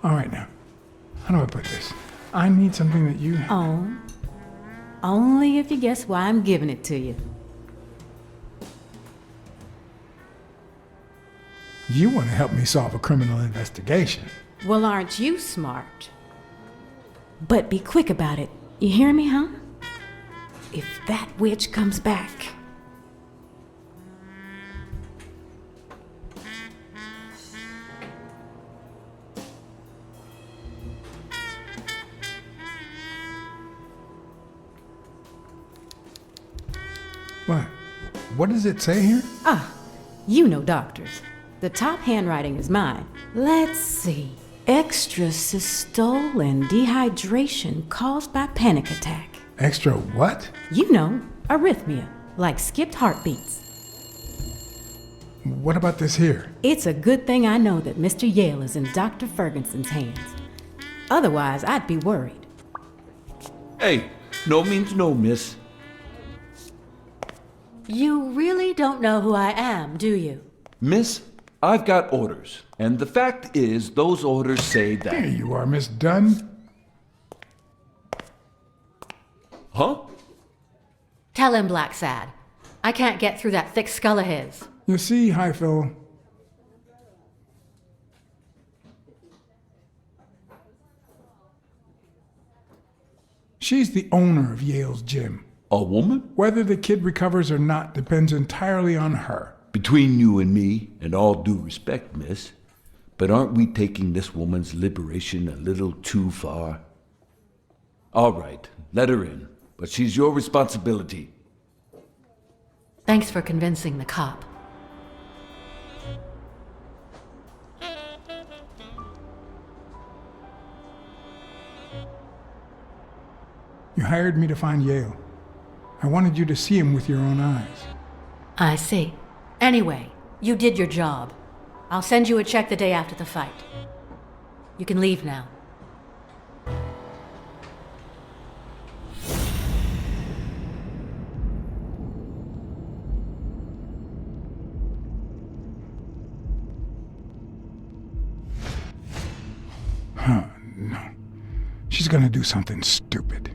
All right, now. How do I put this? I need something that you... Oh. Only if you guess why I'm giving it to you. You want to help me solve a criminal investigation. Well, aren't you smart? But be quick about it. You hear me, huh? If that witch comes back... What? What does it say here? Ah, you know doctors. The top handwriting is mine. Let's see. Extrasystole and dehydration caused by panic attack. Extra what? You know, arrhythmia, like skipped heartbeats. What about this here? It's a good thing I know that Mr. Yale is in Dr. Ferguson's hands. Otherwise, I'd be worried. Hey, no means no, miss. You really don't know who I am, do you? Miss, I've got orders. And the fact is, those orders say There that... you are, Miss Dunn. Huh? Tell him, Blacksad. I can't get through that thick skull of his. You see, Highfill, she's the owner of Yale's gym. A woman? Whether the kid recovers or not depends entirely on her. Between you and me, and all due respect, miss, but aren't we taking this woman's liberation a little too far? All right, let her in, but she's your responsibility. Thanks for convincing the cop. You hired me to find Yale. I wanted you to see him with your own eyes. I see. Anyway, you did your job. I'll send you a check the day after the fight. You can leave now. Huh, no. She's gonna do something stupid.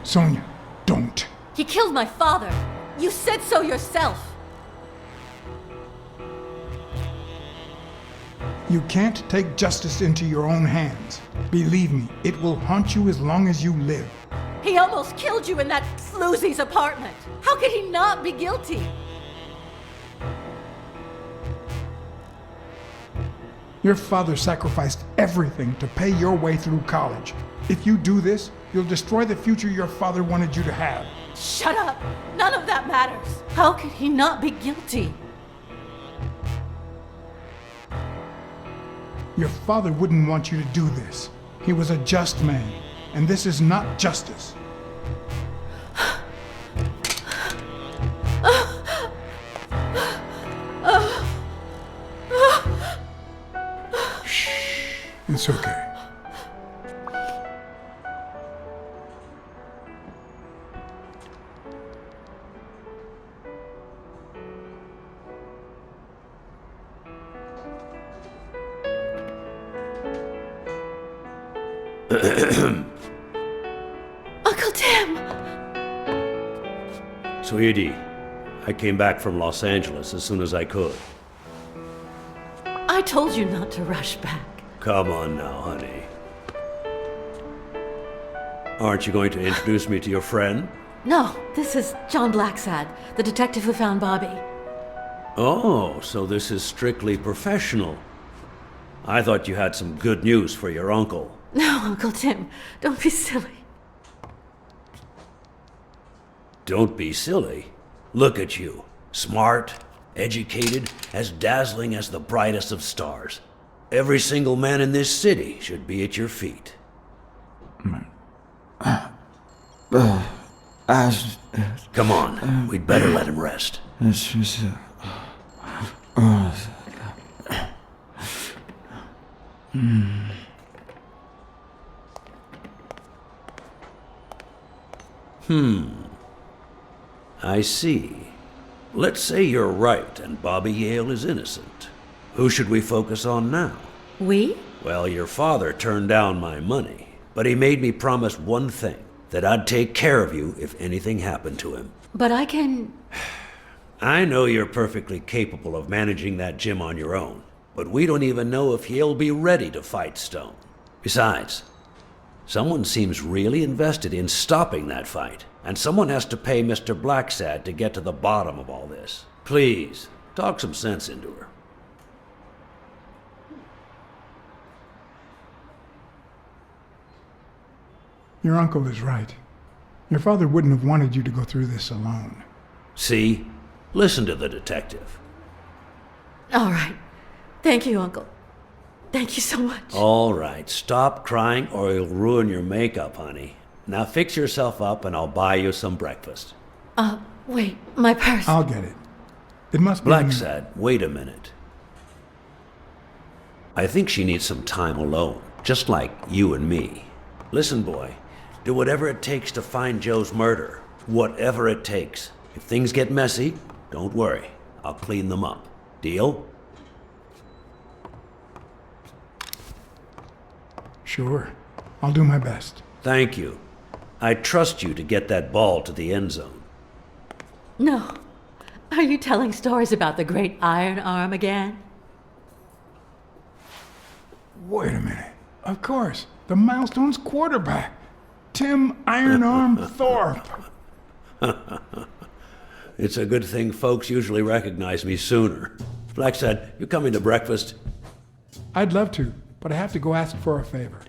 Sonia, don't. He killed my father! You said so yourself! You can't take justice into your own hands. Believe me, it will haunt you as long as you live. He almost killed you in that floozy's apartment! How could he not be guilty? Your father sacrificed everything to pay your way through college. If you do this, you'll destroy the future your father wanted you to have. Shut up! None of that matters! How could he not be guilty? Your father wouldn't want you to do this. He was a just man, and this is not justice. Shh. It's okay. Uncle Tim! Sweetie, I came back from Los Angeles as soon as I could. I told you not to rush back. Come on now, honey. Aren't you going to introduce me to your friend? No, this is John Blacksad, the detective who found Bobby. Oh, so this is strictly professional. I thought you had some good news for your uncle. No, Uncle Tim, don't be silly. Don't be silly. Look at you. Smart, educated, as dazzling as the brightest of stars. Every single man in this city should be at your feet. Come on, we'd better let him rest. I see. Let's say you're right and Bobby Yale is innocent. Who should we focus on now? We? Well, your father turned down my money, but he made me promise one thing, that I'd take care of you if anything happened to him. But I can... I know you're perfectly capable of managing that gym on your own, but we don't even know if he'll be ready to fight Stone. Besides, someone seems really invested in stopping that fight, and someone has to pay Mr. Blacksad to get to the bottom of all this. Please, talk some sense into her. Your uncle is right. Your father wouldn't have wanted you to go through this alone. See? Listen to the detective. All right. Thank you, Uncle. Thank you so much. All right, stop crying or you'll ruin your makeup, honey. Now fix yourself up and I'll buy you some breakfast. Wait, my purse. I'll get it. It must be... Blacksad, wait a minute. I think she needs some time alone, just like you and me. Listen, boy, do whatever it takes to find Joe's murder. Whatever it takes. If things get messy, don't worry. I'll clean them up. Deal? Sure. I'll do my best. Thank you. I trust you to get that ball to the end zone. No. Are you telling stories about the great Iron Arm again? Wait a minute. Of course. The Milestones quarterback. Tim Iron Arm Thorpe. It's a good thing folks usually recognize me sooner. Blacksad, you coming to breakfast? I'd love to, but I have to go ask for a favor.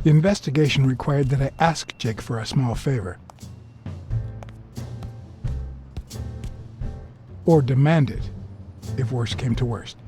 The investigation required that I ask Jake for a small favor. Or demand it, if worst came to worst.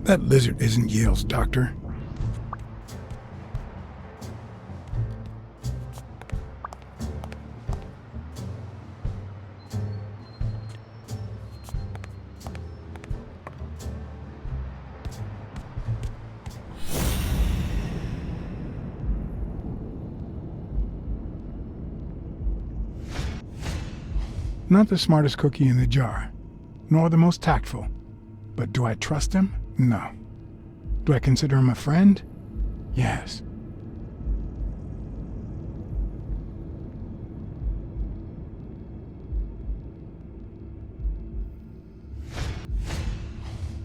That lizard isn't Yale's doctor. Not the smartest cookie in the jar, nor the most tactful. But do I trust him? No. Do I consider him a friend? Yes.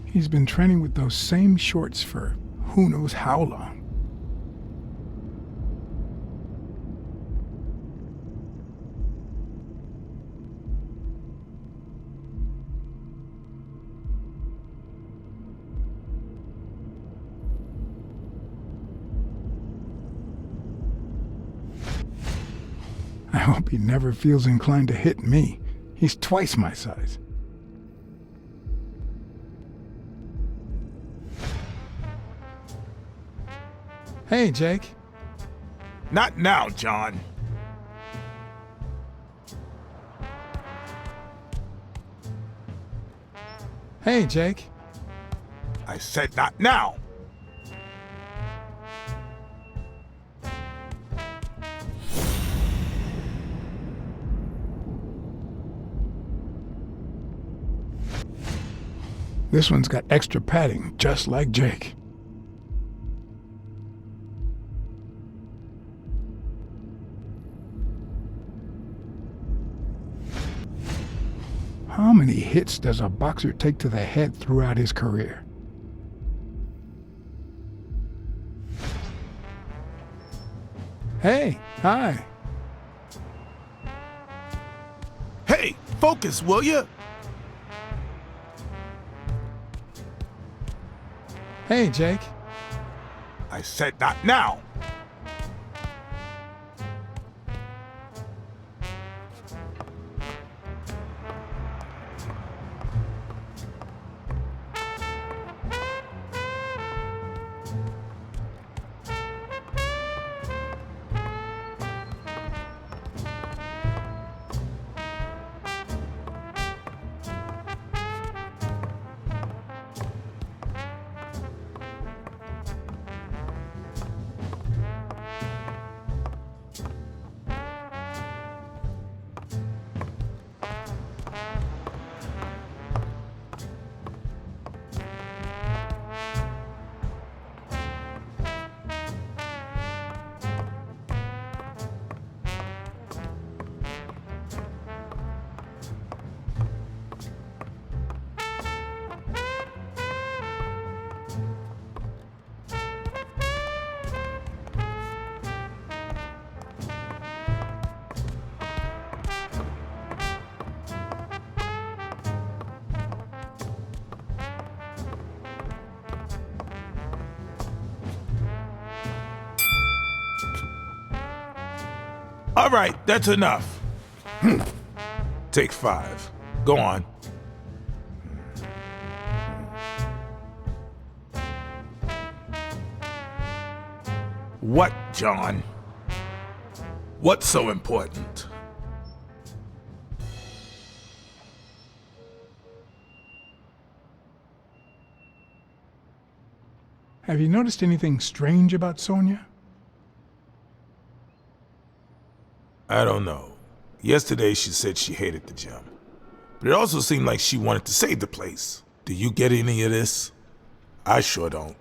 He's been training with those same shorts for who knows how long. I hope he never feels inclined to hit me. He's twice my size. Hey, Jake. Not now, John. Hey, Jake. I said not now. This one's got extra padding, just like Jake. How many hits does a boxer take to the head throughout his career? Hey, hi. Hey, focus, will you? Hey, Jake. I said not now. All right, that's enough. Take 5. Go on. What, John? What's so important? Have you noticed anything strange about Sonia? I don't know. Yesterday she said she hated the gym. But it also seemed like she wanted to save the place. Do you get any of this? I sure don't.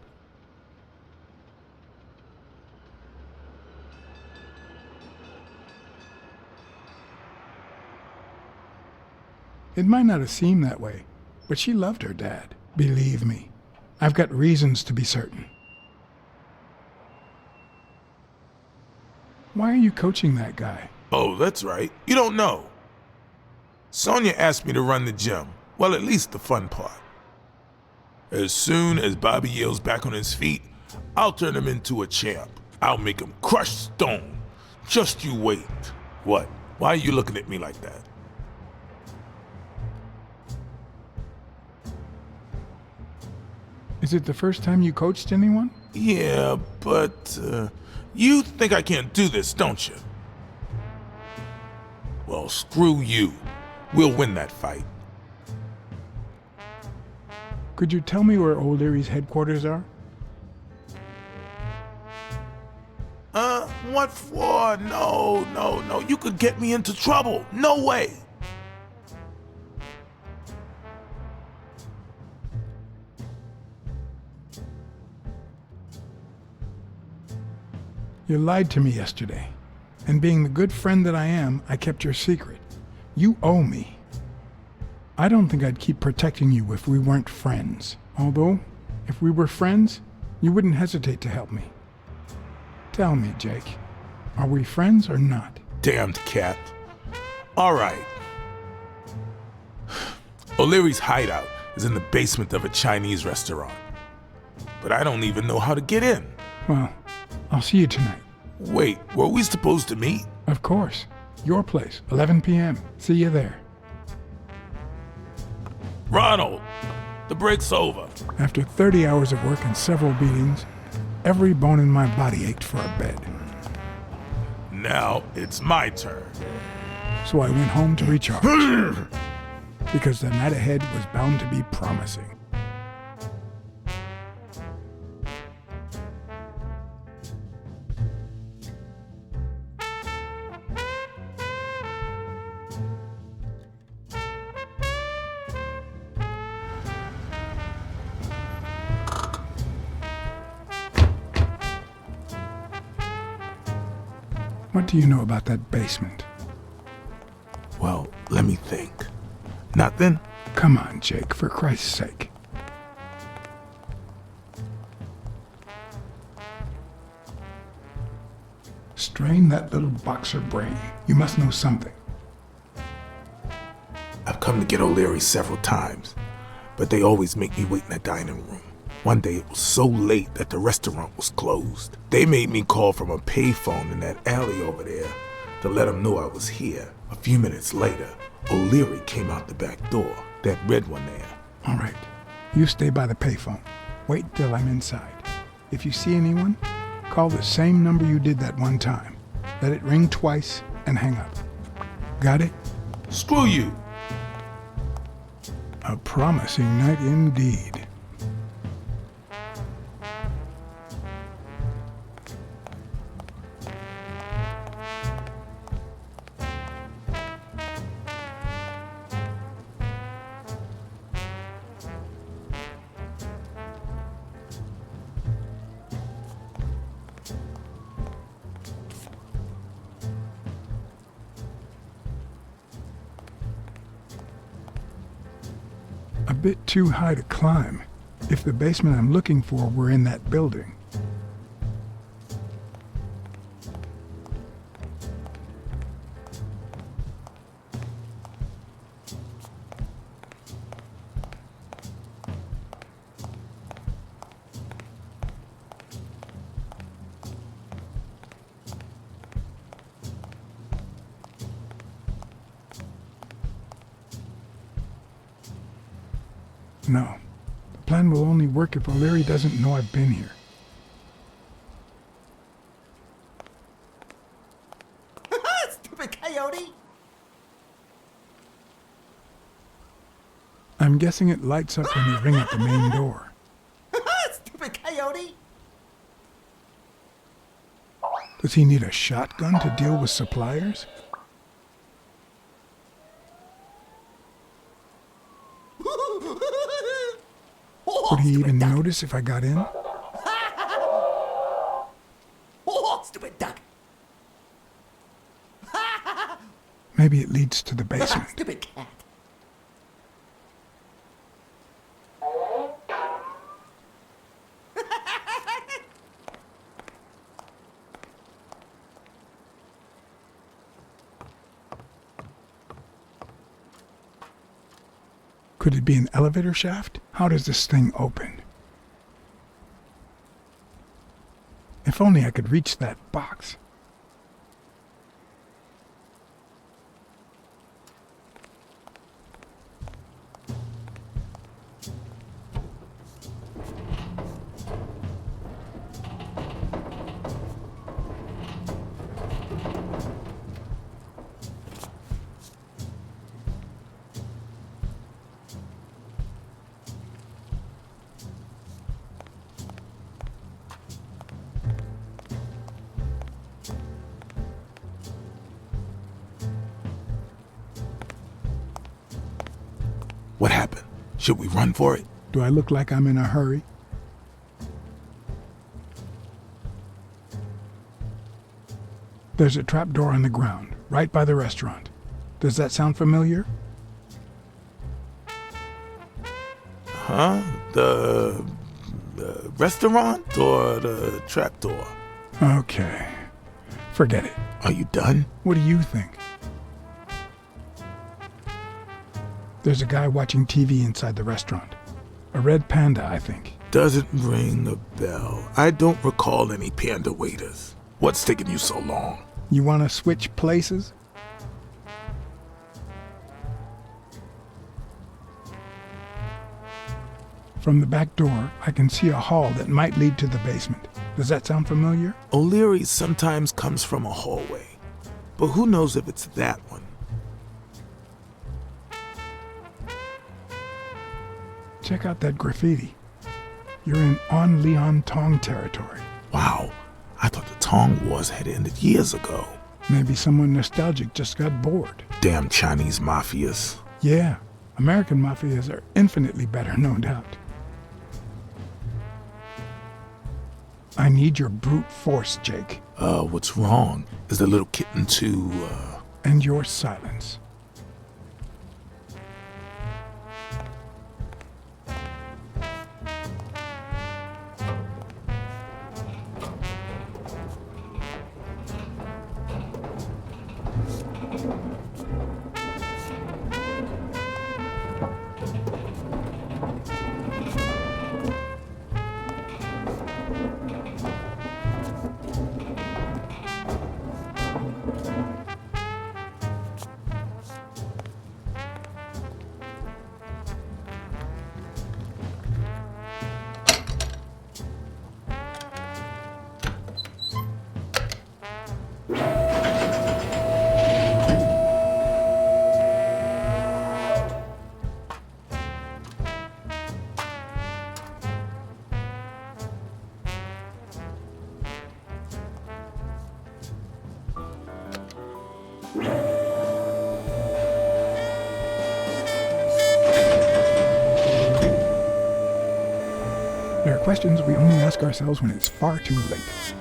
It might not have seemed that way, but she loved her dad. Believe me, I've got reasons to be certain. Why are you coaching that guy? Oh, that's right. You don't know. Sonia asked me to run the gym. Well, at least the fun part. As soon as Bobby Yale's back on his feet, I'll turn him into a champ. I'll make him crush stone. Just you wait. What? Why are you looking at me like that? Is it the first time you coached anyone? Yeah, but you think I can't do this, don't you? Well, screw you. We'll win that fight. Could you tell me where O'Leary's headquarters are? What for? No. You could get me into trouble. No way. You lied to me yesterday, and being the good friend that I am, I kept your secret. You owe me. I don't think I'd keep protecting you if we weren't friends. Although, if we were friends, you wouldn't hesitate to help me. Tell me, Jake, are we friends or not? Damned cat. All right. O'Leary's hideout is in the basement of a Chinese restaurant. But I don't even know how to get in. Well, I'll see you tonight. Wait, were we supposed to meet? Of course. Your place, 11 p.m. See you there. Ronald, the break's over. After 30 hours of work and several beatings, every bone in my body ached for a bed. Now it's my turn. So I went home to recharge. Because the night ahead was bound to be promising. What do you know about that basement? Well, let me think. Nothing? Come on, Jake, for Christ's sake. Strain that little boxer brain. You must know something. I've come to get O'Leary several times, but they always make me wait in the dining room. One day it was so late that the restaurant was closed. They made me call from a payphone in that alley over there to let them know I was here. A few minutes later, O'Leary came out the back door, that red one there. All right. You stay by the payphone. Wait till I'm inside. If you see anyone, call the same number you did that one time. Let it ring twice and hang up. Got it? Screw you! A promising night indeed. A bit too high to climb, if the basement I'm looking for were in that building. No. The plan will only work if O'Leary doesn't know I've been here. Stupid coyote! I'm guessing it lights up when you ring at the main door. Stupid coyote! Does he need a shotgun to deal with suppliers? Would he even notice if I got in? Oh, stupid duck! Maybe it leads to the basement. Stupid cat! Could it be an elevator shaft? How does this thing open? If only I could reach that box. What happened? Should we run for it? Do I look like I'm in a hurry? There's a trapdoor on the ground, right by the restaurant. Does that sound familiar? Huh? The restaurant or the trapdoor? Okay. Forget it. Are you done? What do you think? There's a guy watching TV inside the restaurant. A red panda, I think. Doesn't ring a bell. I don't recall any panda waiters. What's taking you so long? You want to switch places? From the back door, I can see a hall that might lead to the basement. Does that sound familiar? O'Leary sometimes comes from a hallway, but who knows if it's that one? Check out that graffiti. You're in On Leon Tong territory. Wow, I thought the Tong Wars had ended years ago. Maybe someone nostalgic just got bored. Damn Chinese mafias. Yeah, American mafias are infinitely better, no doubt. I need your brute force, Jake. What's wrong? Is the little kitten too, And your silence. There are questions we only ask ourselves when it's far too late.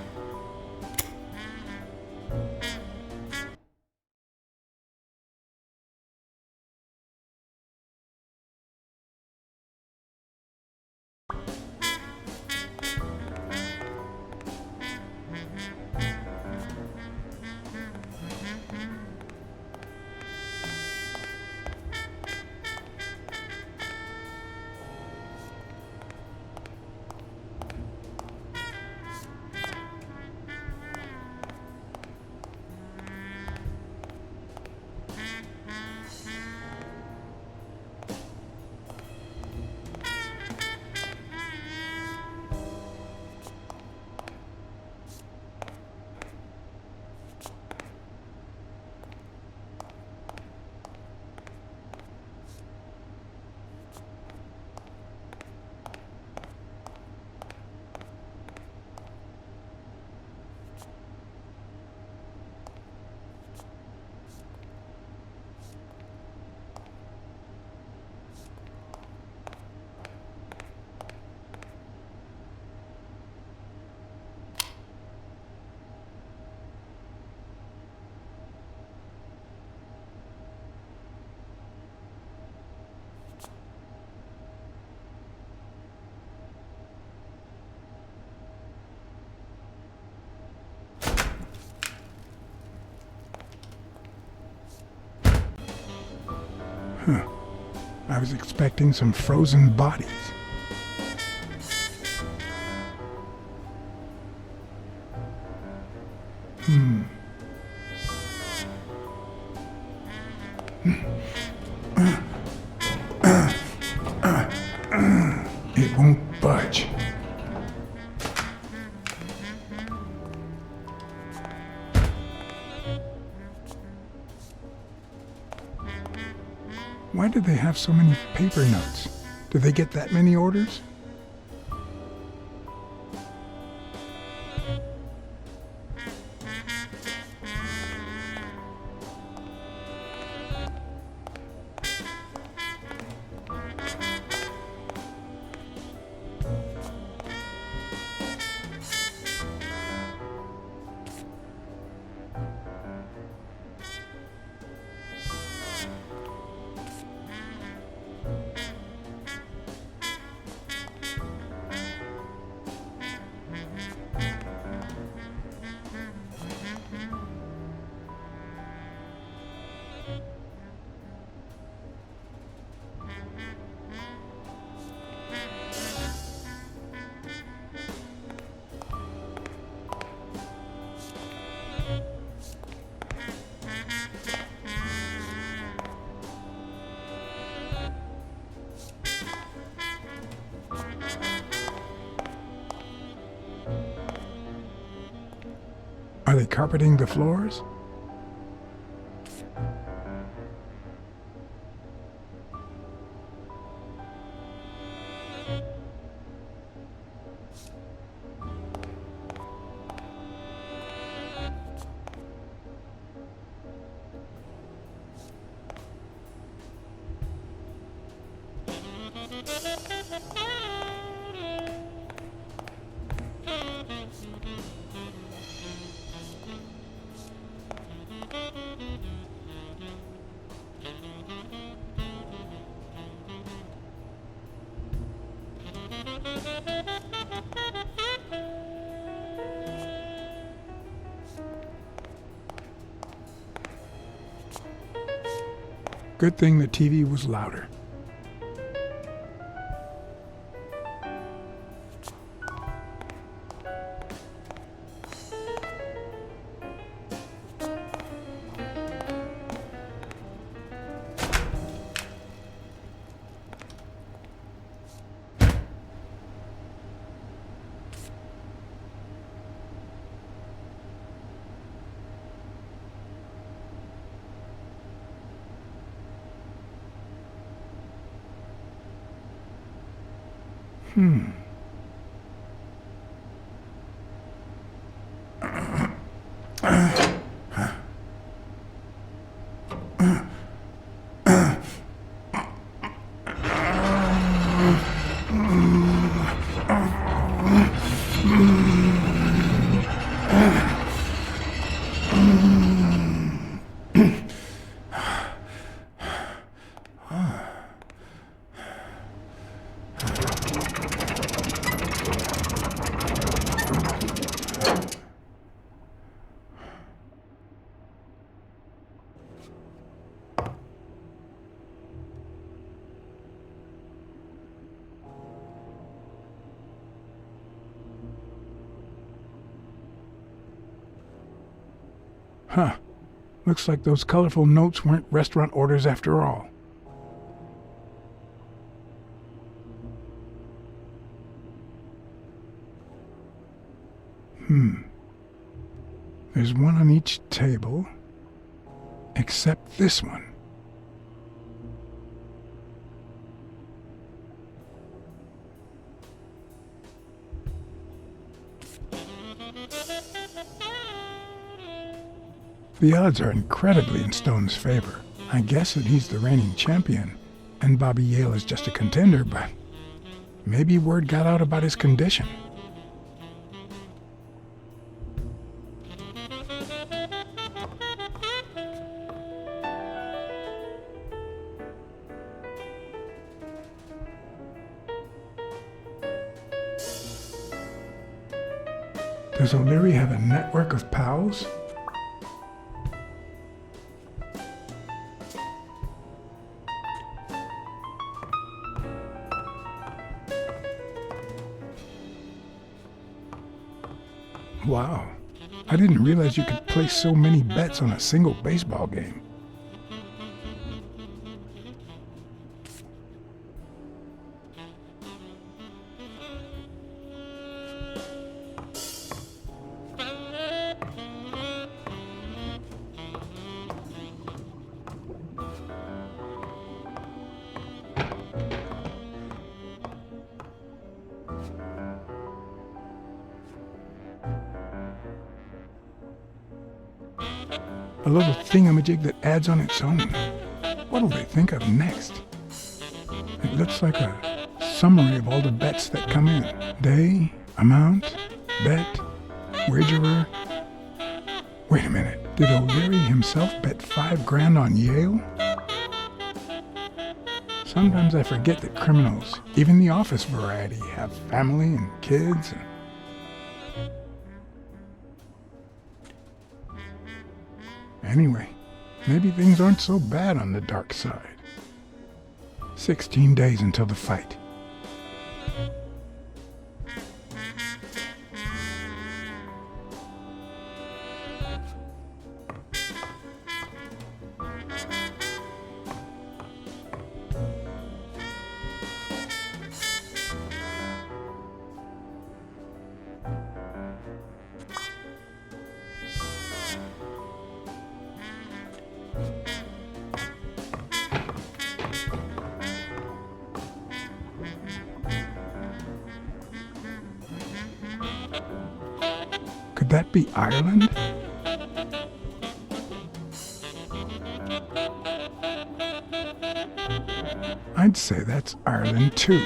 I was expecting some frozen bodies. It won't budge. Why do they have so many paper notes? Do they get that many orders? Are they carpeting the floors? Good thing the TV was louder. Huh. Looks like those colorful notes weren't restaurant orders after all. There's one on each table, except this one. The odds are incredibly in Stone's favor. I guess that he's the reigning champion, and Bobby Yale is just a contender, but maybe word got out about his condition. Does O'Leary have a network of pals? Wow, I didn't realize you could place so many bets on a single baseball game. A little thingamajig that adds on its own. What'll they think of next? It looks like a summary of all the bets that come in. Day, amount, bet, wagerer. Wait a minute, did O'Leary himself bet $5,000 on Yale? Sometimes I forget that criminals, even the office variety, have family and kids. Anyway, maybe things aren't so bad on the dark side. 16 days until the fight. Could that be Ireland? I'd say that's Ireland too.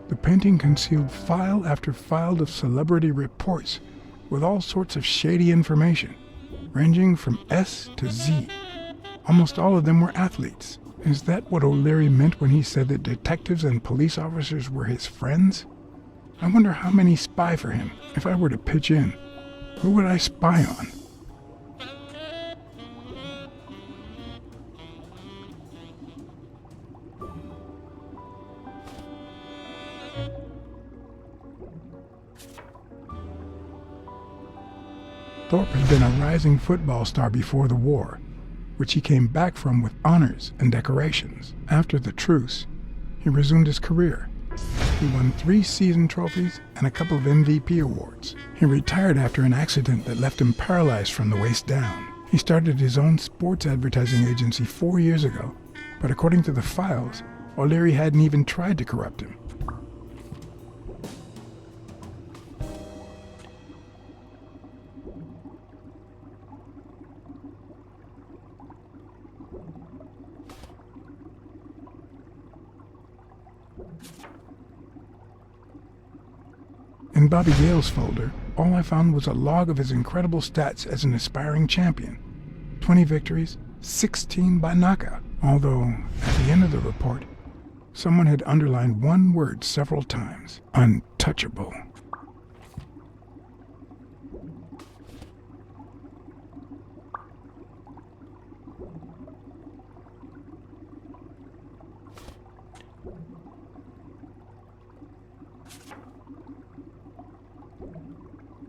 The painting concealed file after file of celebrity reports with all sorts of shady information, ranging from S to Z. Almost all of them were athletes. Is that what O'Leary meant when he said that detectives and police officers were his friends? I wonder how many spy for him. If I were to pitch in, who would I spy on? Thorpe had been a rising football star before the war, which he came back from with honors and decorations. After the truce, he resumed his career. He won 3 season trophies and a couple of MVP awards. He retired after an accident that left him paralyzed from the waist down. He started his own sports advertising agency 4 years ago, but according to the files, O'Leary hadn't even tried to corrupt him. Bobby Yale's folder, all I found was a log of his incredible stats as an aspiring champion. 20 victories, 16 by knockout. Although, at the end of the report, someone had underlined one word several times: untouchable.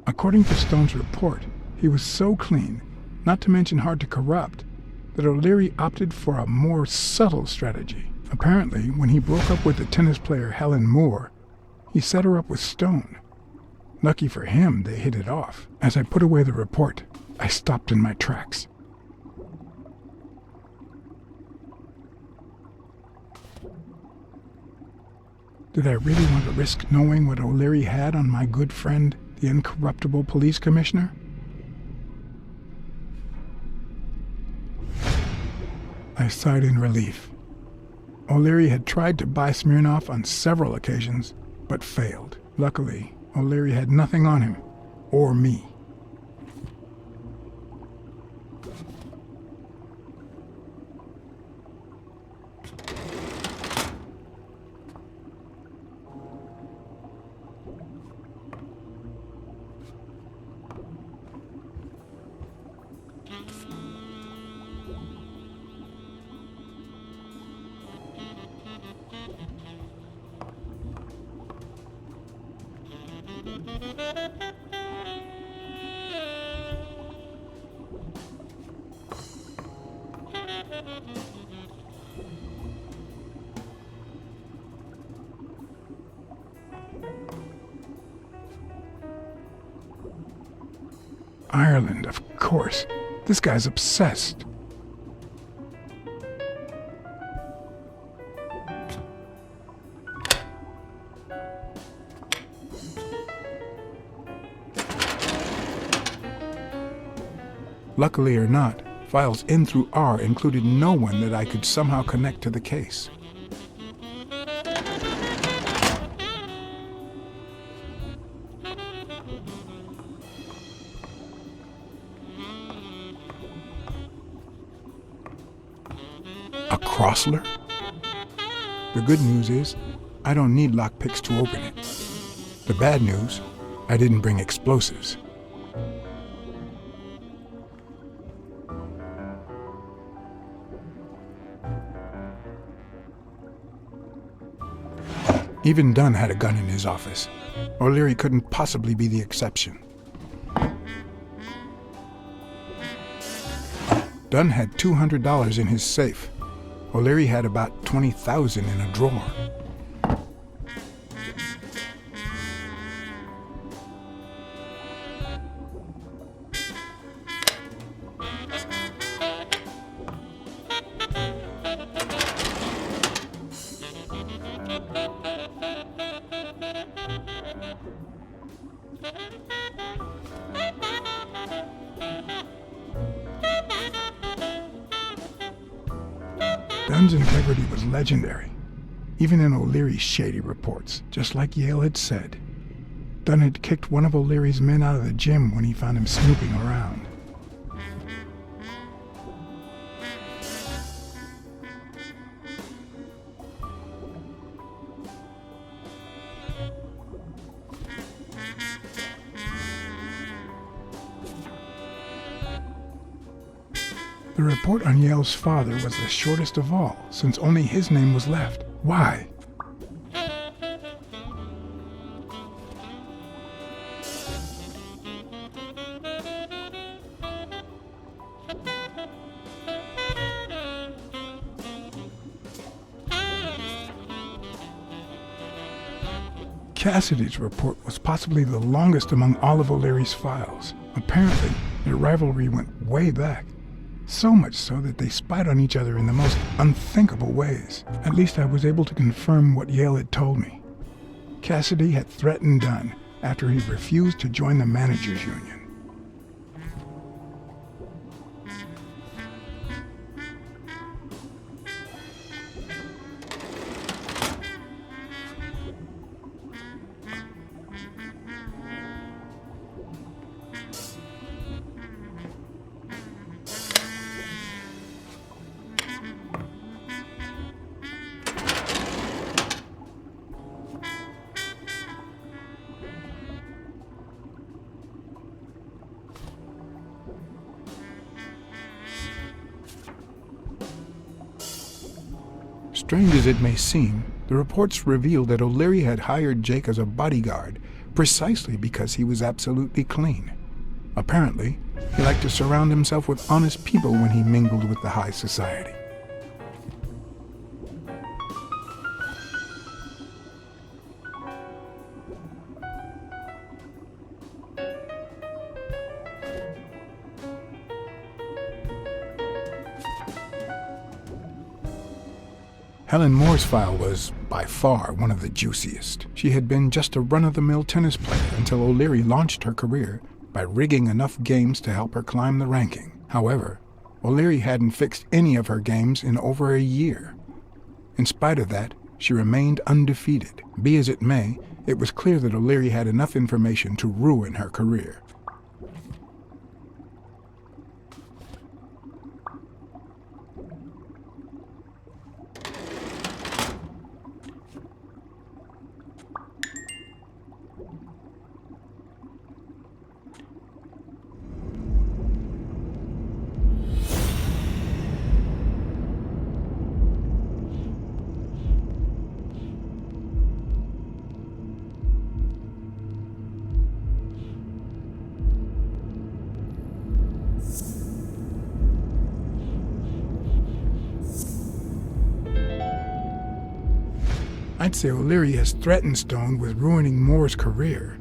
According to Stone's report, he was so clean, not to mention hard to corrupt, that O'Leary opted for a more subtle strategy. Apparently, when he broke up with the tennis player Helen Moore, he set her up with Stone. Lucky for him, they hit it off. As I put away the report, I stopped in my tracks. Did I really want to risk knowing what O'Leary had on my good friend, the incorruptible police commissioner? I sighed in relief. O'Leary had tried to buy Smirnoff on several occasions, but failed. Luckily, O'Leary had nothing on him, or me. Ireland, of course. This guy's obsessed. Luckily or not, files in through R included no one that I could somehow connect to the case. A Crossler? The good news is, I don't need lockpicks to open it. The bad news, I didn't bring explosives. Even Dunn had a gun in his office. O'Leary couldn't possibly be the exception. Dunn had $200 in his safe. O'Leary had about $20,000 in a drawer. Dunn's integrity was legendary, even in O'Leary's shady reports, just like Yale had said. Dunn had kicked one of O'Leary's men out of the gym when he found him snooping around. The report on Yale's father was the shortest of all, since only his name was left. Why? Cassidy's report was possibly the longest among all of O'Leary's files. Apparently, their rivalry went way back. So much so that they spied on each other in the most unthinkable ways. At least I was able to confirm what Yale had told me. Cassidy had threatened Dunn after he refused to join the managers' union. strange as it may seem, the reports revealed that O'Leary had hired Jake as a bodyguard precisely because he was absolutely clean. Apparently, he liked to surround himself with honest people when he mingled with the high society. Helen Moore's file was, by far, one of the juiciest. She had been just a run-of-the-mill tennis player until O'Leary launched her career by rigging enough games to help her climb the ranking. However, O'Leary hadn't fixed any of her games in over a year. In spite of that, she remained undefeated. Be as it may, it was clear that O'Leary had enough information to ruin her career. I'd say O'Leary has threatened Stone with ruining Moore's career.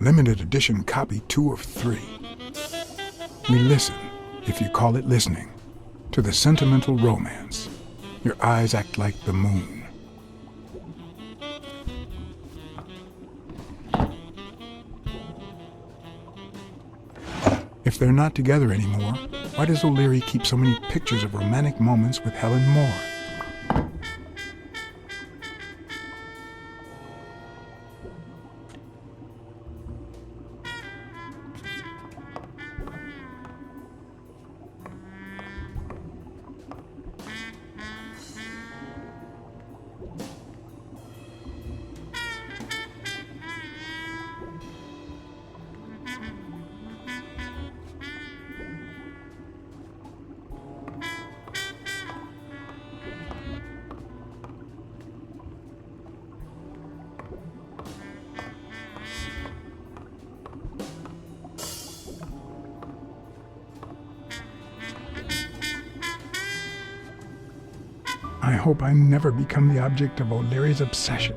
Limited edition copy 2 of 3. We listen, if you call it listening, to the sentimental romance. Your eyes act like the moon. If they're not together anymore, why does O'Leary keep so many pictures of romantic moments with Helen Moore? I hope I never become the object of O'Leary's obsession.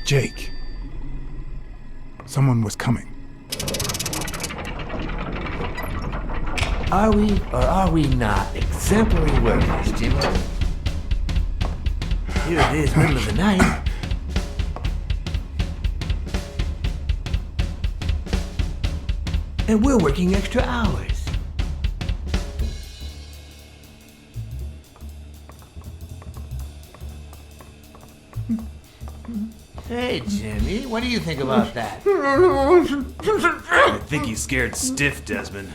Jake. Someone was coming. Are we or are we not exemplary workers, Jimmy? Here it is, middle of the night. And we're working extra hours. Hey, Jimmy, what do you think about that? I think he's scared stiff, Desmond.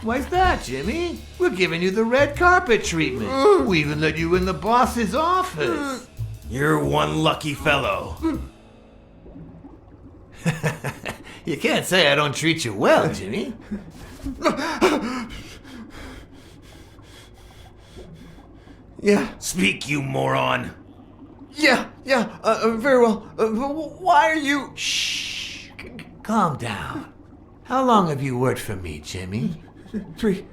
Why's that, Jimmy? We're giving you the red carpet treatment. We even let you in the boss's office. You're one lucky fellow. You can't say I don't treat you well, Jimmy. Yeah, Speak, you moron. very well. Why are you... Shh. Calm down. How long have you worked for me, Jimmy? 3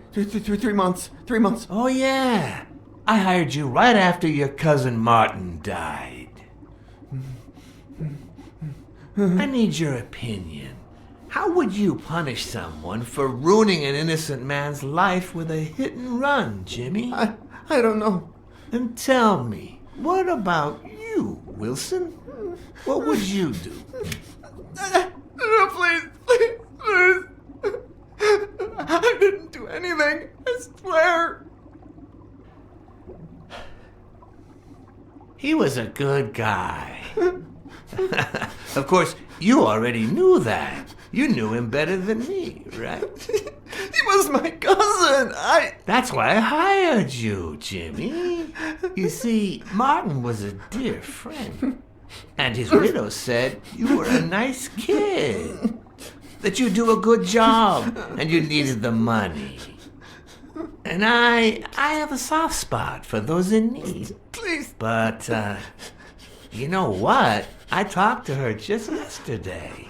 months. 3 months. Oh, yeah. I hired you right after your cousin Martin died. I need your opinion. How would you punish someone for ruining an innocent man's life with a hit and run, Jimmy? I don't know. Then tell me, what about you, Wilson? What would you do? No, please. I didn't do anything. He was a good guy. Of course, you already knew that. You knew him better than me, right? He was my cousin. That's why I hired you, Jimmy. You see, Martin was a dear friend. And his widow said you were a nice kid. That you do a good job and you needed the money. And I have a soft spot for those in need. Please. But, you know what? I talked to her just yesterday.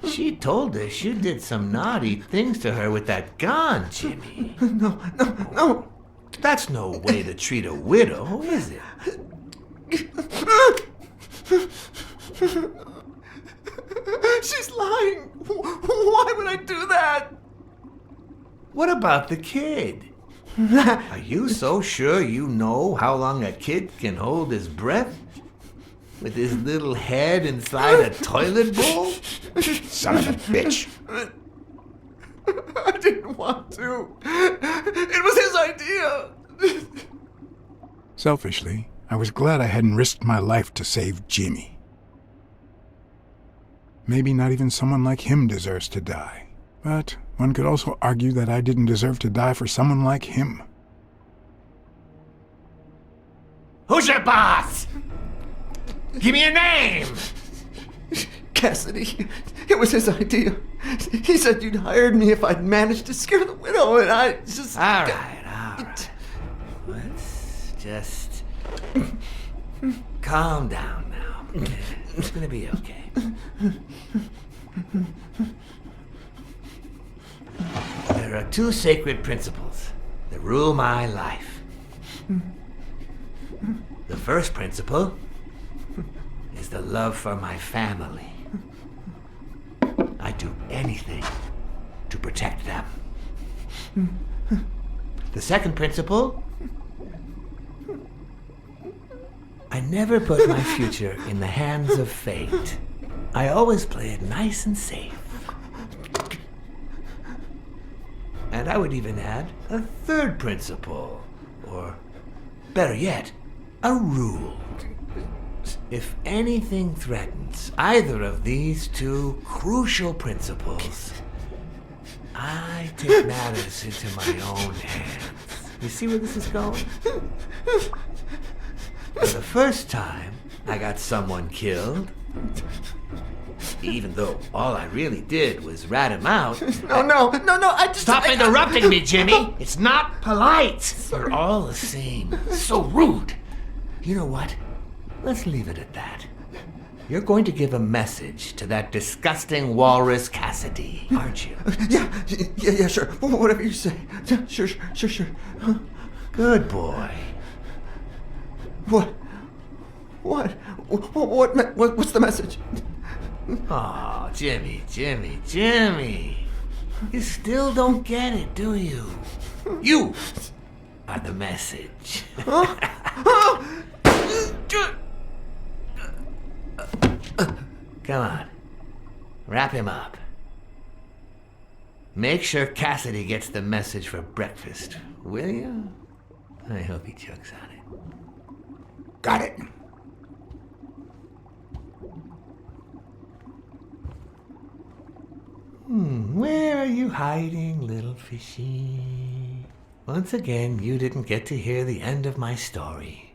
She told us you did some naughty things to her with that gun, Jimmy. No. That's no way to treat a widow, is it? She's lying. Why would I do that? What about the kid? Are you so sure you know how long a kid can hold his breath? With his little head inside a toilet bowl? Son of a bitch. I didn't want to. It was his idea. Selfishly, I was glad I hadn't risked my life to save Jimmy. Maybe not even someone like him deserves to die. But one could also argue that I didn't deserve to die for someone like him. Who's your boss? Give me a name! Cassidy. It was his idea. He said you'd hired me if I'd managed to scare the widow, and I just... All right. Let's just calm down now. It's gonna be okay. There are two sacred principles that rule my life. The first principle is the love for my family. I do anything to protect them. The second principle, I never put my future in the hands of fate. I always play it nice and safe. And I would even add a third principle, or better yet, a rule. If anything threatens either of these two crucial principles, I take matters into my own hands. You see where this is going? For the first time, I got someone killed. Even though all I really did was rat him out. No, I just... Stop interrupting me, Jimmy! It's not polite! You're all the same. So rude. You know what? Let's leave it at that. You're going to give a message to that disgusting walrus Cassidy, aren't you? Yeah, sure. Whatever you say. Yeah, sure. Good boy. What's the message? Oh, Jimmy. You still don't get it, do you? You are the message. Come on. Wrap him up. Make sure Cassidy gets the message for breakfast, will you? I hope he chokes on it. Got it. Where are you hiding, little fishy? Once again, you didn't get to hear the end of my story.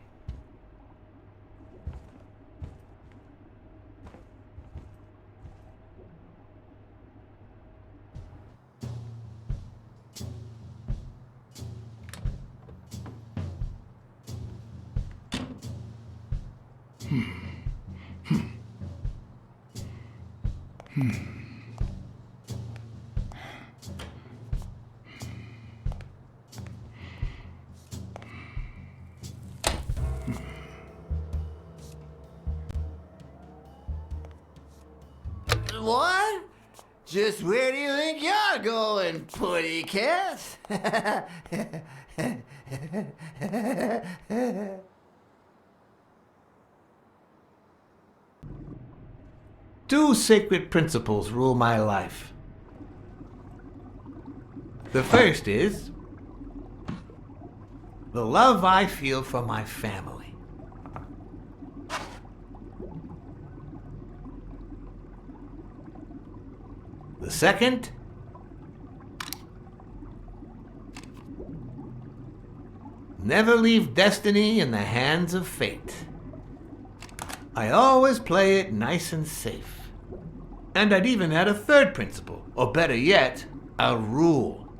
What? Just where do you think you're going, putty cat? Two sacred principles rule my life. The first is the love I feel for my family. The second, never leave destiny in the hands of fate. I always play it nice and safe. And I'd even add a third principle, or better yet, a rule.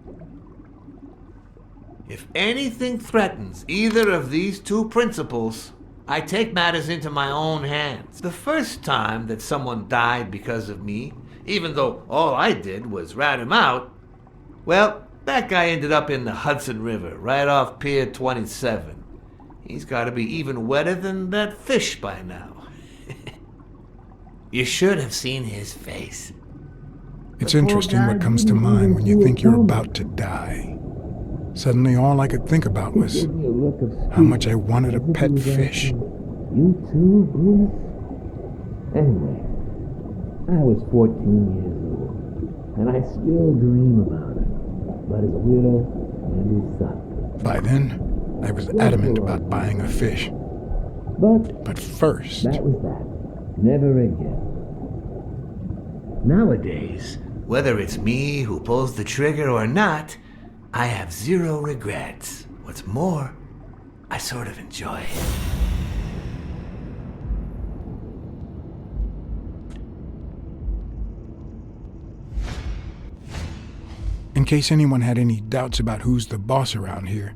If anything threatens either of these two principles, I take matters into my own hands. The first time that someone died because of me, even though all I did was rat him out, well, that guy ended up in the Hudson River, right off Pier 27. He's got to be even wetter than that fish by now. You should have seen his face. It's interesting what comes to mind when you think you're about to die. Suddenly all I could think about was how much I wanted a pet fish. You too, Bruce? Anyway, I was 14 years old, and I still dream about it. But his widow and his son. By then, I was adamant about buying a fish. But first... That was that. Never again. Nowadays, whether it's me who pulls the trigger or not, I have zero regrets. What's more, I sort of enjoy it. In case anyone had any doubts about who's the boss around here,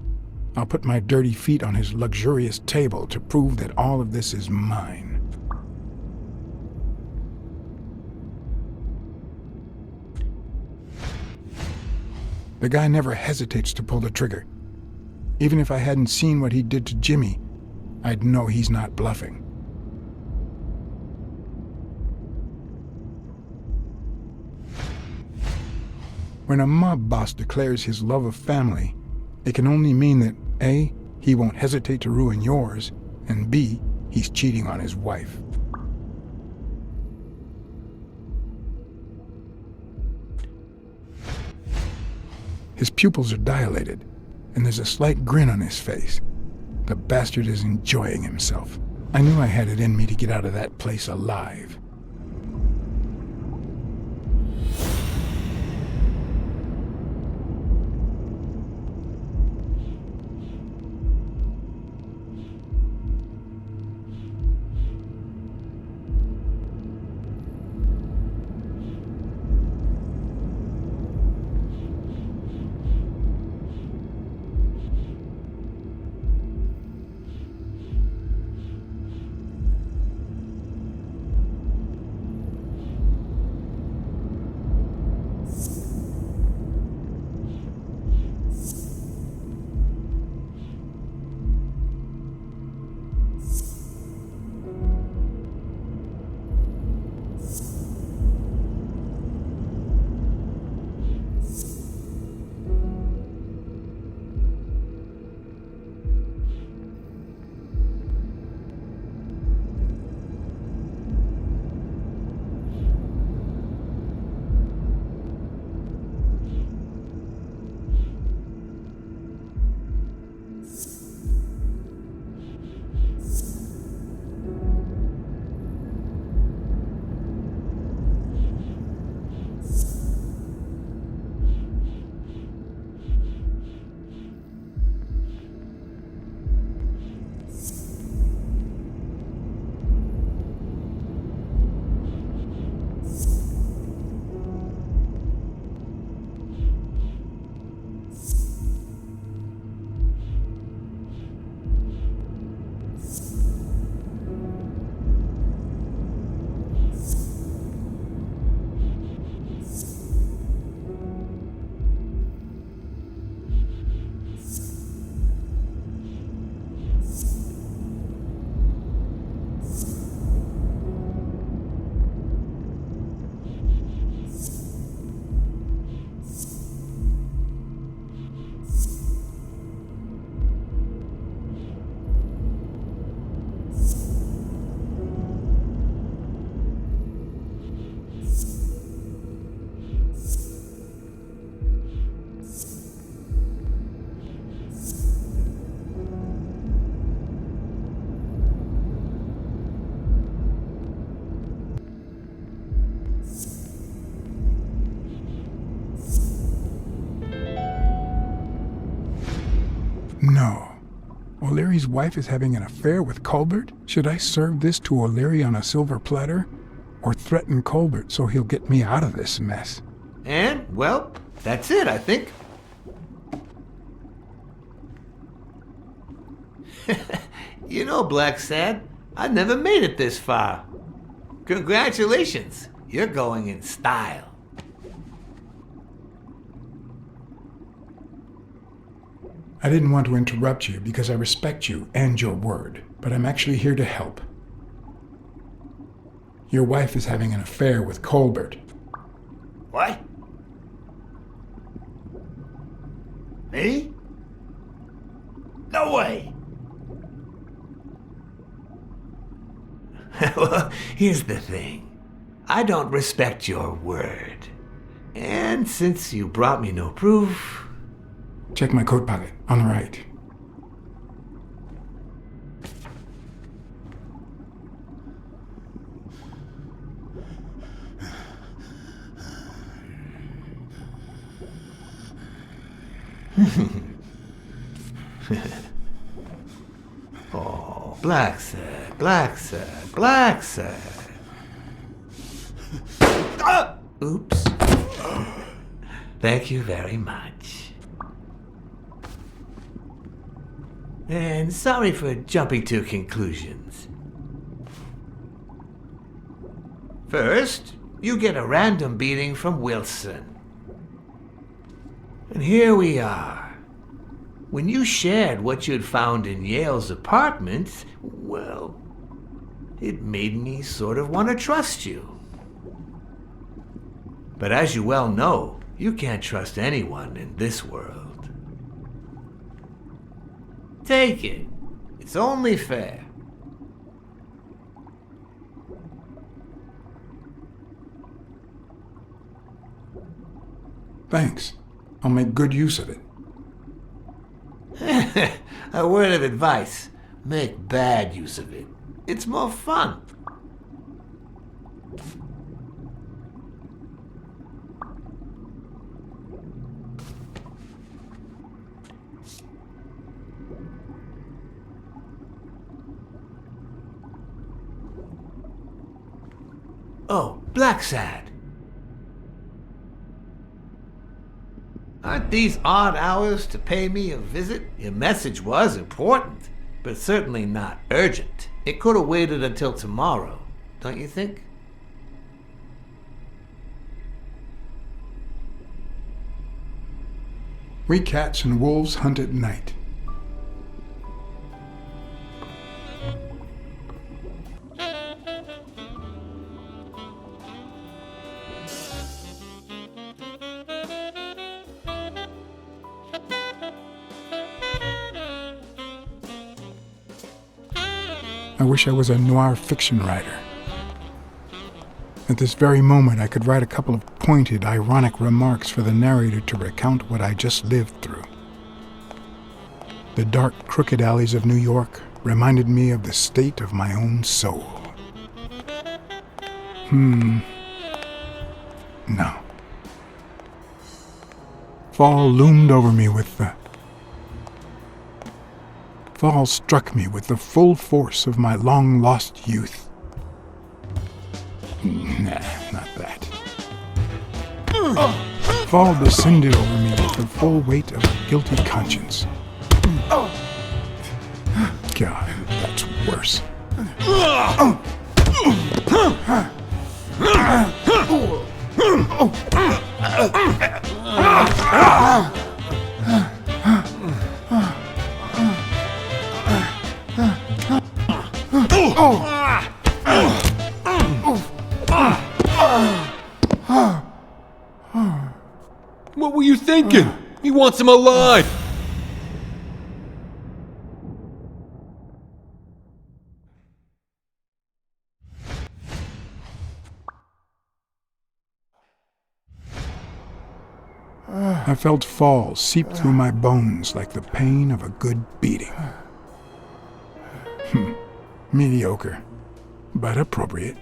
I'll put my dirty feet on his luxurious table to prove that all of this is mine. The guy never hesitates to pull the trigger. Even if I hadn't seen what he did to Jimmy, I'd know he's not bluffing. When a mob boss declares his love of family, it can only mean that A, he won't hesitate to ruin yours, and B, he's cheating on his wife. His pupils are dilated, and there's a slight grin on his face. The bastard is enjoying himself. I knew I had it in me to get out of that place alive. No. O'Leary's wife is having an affair with Colbert? Should I serve this to O'Leary on a silver platter? Or threaten Colbert so he'll get me out of this mess? And, well, that's it, I think. You know, Blacksad, I never made it this far. Congratulations, you're going in style. I didn't want to interrupt you because I respect you and your word, but I'm actually here to help. Your wife is having an affair with Colbert. What? Me? No way. Well, here's the thing. I don't respect your word. And since you brought me no proof... Check my coat pocket, on the right. Oh, Blacksad, Blacksad, Blacksad. Oops. Thank you very much. And sorry for jumping to conclusions. First, you get a random beating from Wilson. And here we are. When you shared what you'd found in Yale's apartment, well, it made me sort of want to trust you. But as you well know, you can't trust anyone in this world. Take it. It's only fair. Thanks. I'll make good use of it. A word of advice. Make bad use of it. It's more fun. Oh, Blacksad. Aren't these odd hours to pay me a visit? Your message was important, but certainly not urgent. It could have waited until tomorrow, don't you think? We cats and wolves hunt at night. I wish I was a noir fiction writer. At this very moment, I could write a couple of pointed, ironic remarks for the narrator to recount what I just lived through. The dark, crooked alleys of New York reminded me of the state of my own soul. No. Fall loomed over me with the... Fall struck me with the full force of my long-lost youth. Nah, not that. Fall descended over me with the full weight of a guilty conscience. God, that's worse. What were you thinking? He wants him alive! I felt fall seep through my bones like the pain of a good beating. Mediocre, but appropriate.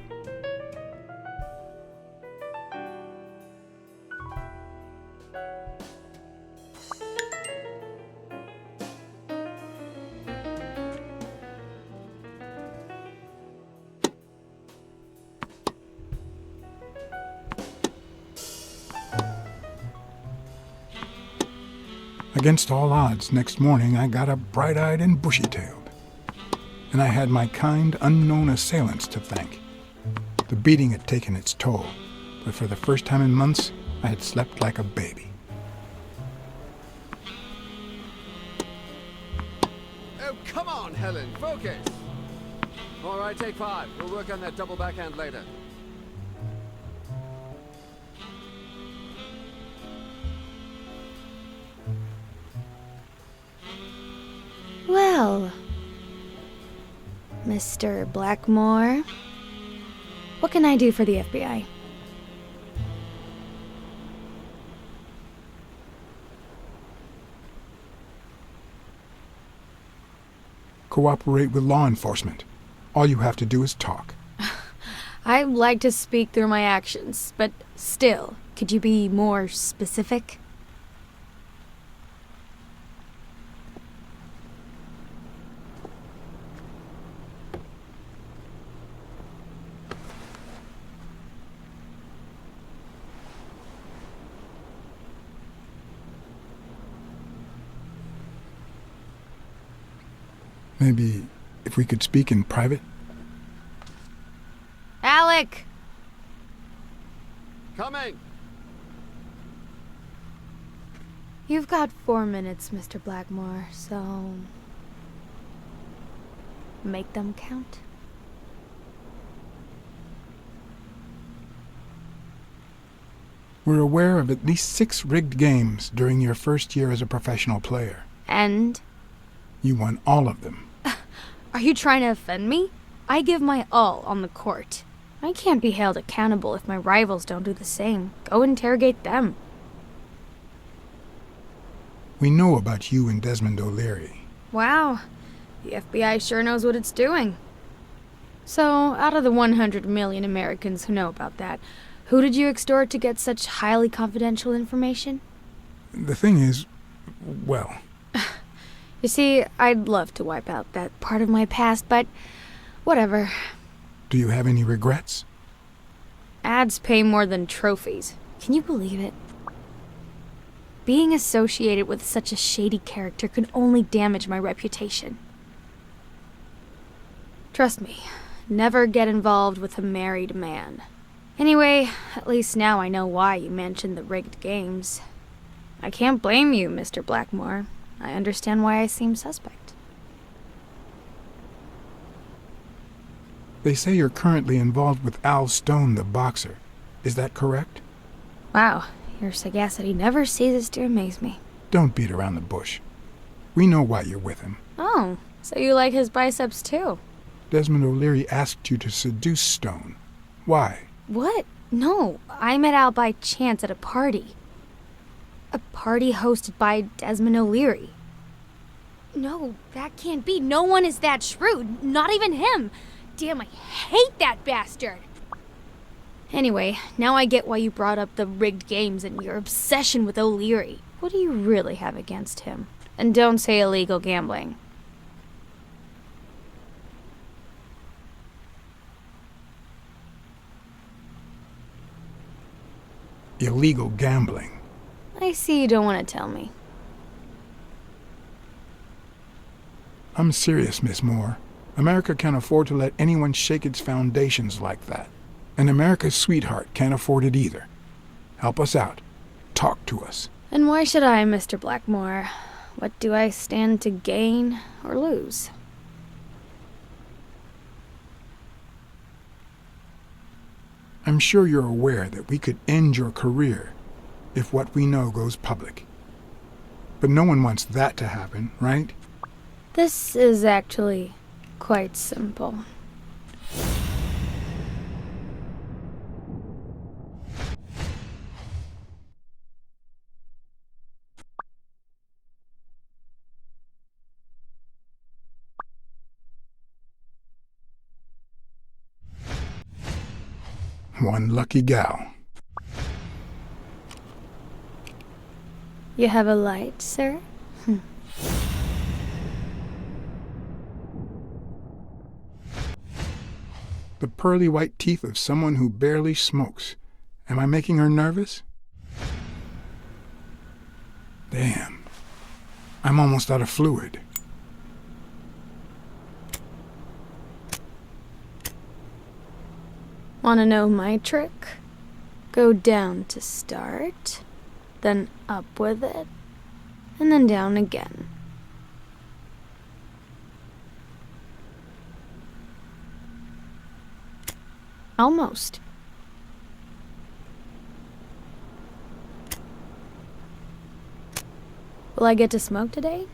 Against all odds, next morning I got up bright-eyed and bushy-tailed. And I had my kind, unknown assailants to thank. The beating had taken its toll, but for the first time in months, I had slept like a baby. Oh, come on, Helen, focus! All right, take 5. We'll work on that double backhand later. Well, Mr. Blackmore, what can I do for the FBI? Cooperate with law enforcement. All you have to do is talk. I like to speak through my actions, but still, could you be more specific? Maybe if we could speak in private? Alec! Coming! You've got 4 minutes, Mr. Blackmore, so... make them count. We're aware of at least 6 rigged games during your first year as a professional player. And? You won all of them. Are you trying to offend me? I give my all on the court. I can't be held accountable if my rivals don't do the same. Go interrogate them. We know about you and Desmond O'Leary. Wow, the FBI sure knows what it's doing. So, out of the 100 million Americans who know about that, who did you extort to get such highly confidential information? The thing is, well... You see, I'd love to wipe out that part of my past, but whatever. Do you have any regrets? Ads pay more than trophies. Can you believe it? Being associated with such a shady character could only damage my reputation. Trust me, never get involved with a married man. Anyway, at least now I know why you mentioned the rigged games. I can't blame you, Mr. Blackmore. I understand why I seem suspect. They say you're currently involved with Al Stone, the boxer. Is that correct? Wow, your sagacity never ceases to amaze me. Don't beat around the bush. We know why you're with him. Oh, so you like his biceps too? Desmond O'Leary asked you to seduce Stone. Why? What? No, I met Al by chance at a party. A party hosted by Desmond O'Leary. No, that can't be. No one is that shrewd. Not even him. Damn, I hate that bastard. Anyway, now I get why you brought up the rigged games and your obsession with O'Leary. What do you really have against him? And don't say illegal gambling. Illegal gambling. I see you don't want to tell me. I'm serious, Miss Moore. America can't afford to let anyone shake its foundations like that. And America's sweetheart can't afford it either. Help us out. Talk to us. And why should I, Mr. Blackmore? What do I stand to gain or lose? I'm sure you're aware that we could end your career if what we know goes public. But no one wants that to happen, right? This is actually quite simple. One lucky gal. You have a light, sir? The pearly white teeth of someone who barely smokes. Am I making her nervous? Damn. I'm almost out of fluid. Wanna know my trick? Go down to start, then up with it, and then down again. Almost. Will I get to smoke today?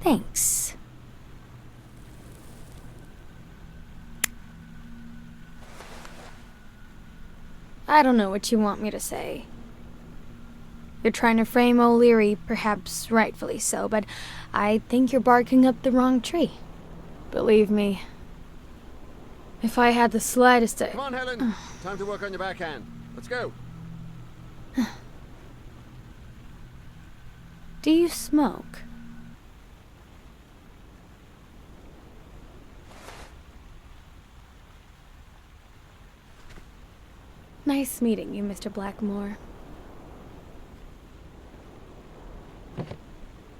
Thanks. I don't know what you want me to say. You're trying to frame O'Leary, perhaps rightfully so, but I think you're barking up the wrong tree. Believe me, if I had the slightest... Come on, Helen. Time to work on your backhand. Let's go. Do you smoke? Nice meeting you, Mr. Blackmore.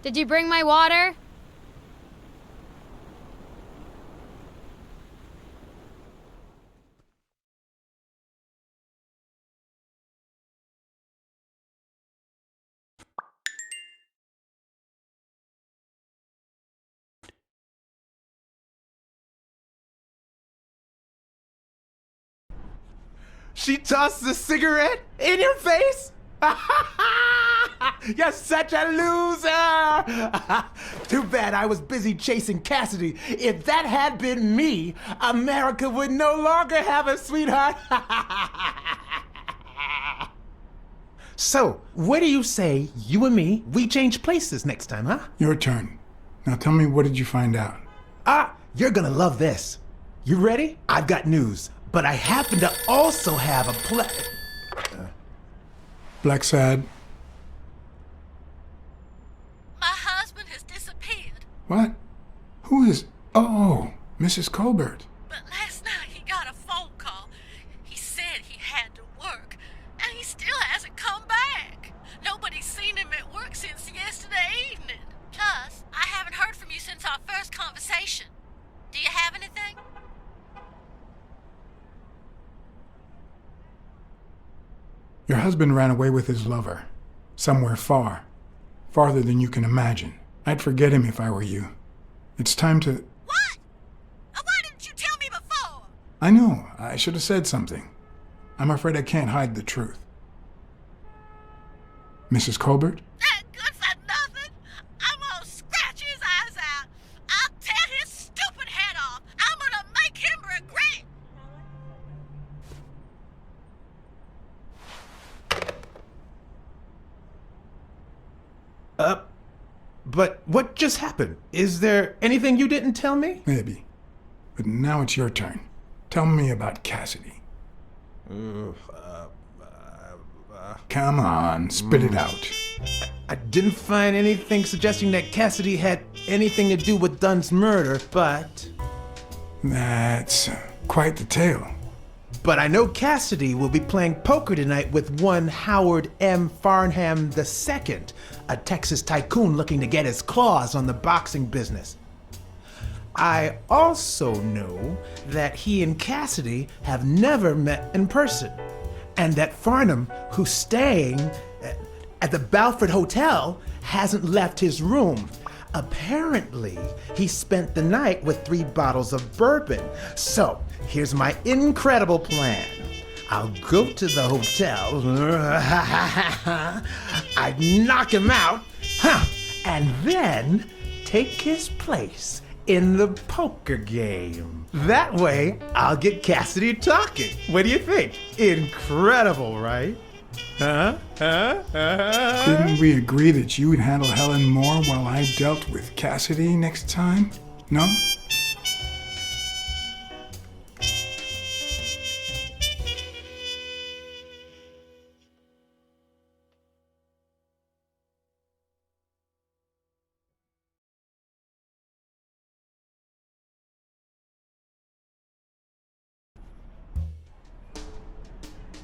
Did you bring my water? She tossed a cigarette in your face? You're such a loser! Too bad I was busy chasing Cassidy. If that had been me, America would no longer have a sweetheart. So, what do you say, you and me, we change places next time, huh? Your turn. Now tell me, what did you find out? You're gonna love this. You ready? I've got news, but I happen to also have a Blacksad. My husband has disappeared. What? Who is... Oh, Mrs. Colbert. But last night he got a phone call. He said he had to work, and he still hasn't come back. Nobody's seen him at work since yesterday evening. Plus, I haven't heard from you since our first conversation. Do you have anything? Your husband ran away with his lover. Somewhere far. Farther than you can imagine. I'd forget him if I were you. It's time to... What? Why didn't you tell me before? I know. I should have said something. I'm afraid I can't hide the truth. Mrs. Colbert? That good for nothing? I'm gonna scratch his eyes out. I'll tear his stupid head off. I'm gonna make him regret. But what just happened? Is there anything you didn't tell me? Maybe. But now it's your turn. Tell me about Cassidy. Come on, spit it out. I didn't find anything suggesting that Cassidy had anything to do with Dunn's murder, but... That's quite the tale. But I know Cassidy will be playing poker tonight with one Howard M. Farnham II, a Texas tycoon looking to get his claws on the boxing business. I also know that he and Cassidy have never met in person, and that Farnham, who's staying at the Balford Hotel, hasn't left his room. Apparently, he spent the night with 3 bottles of bourbon. So, here's my incredible plan. I'll go to the hotel, I'd knock him out, and then take his place in the poker game. That way, I'll get Cassidy talking. What do you think? Incredible, right? Didn't we agree that you would handle Helen Moore while I dealt with Cassidy next time? No?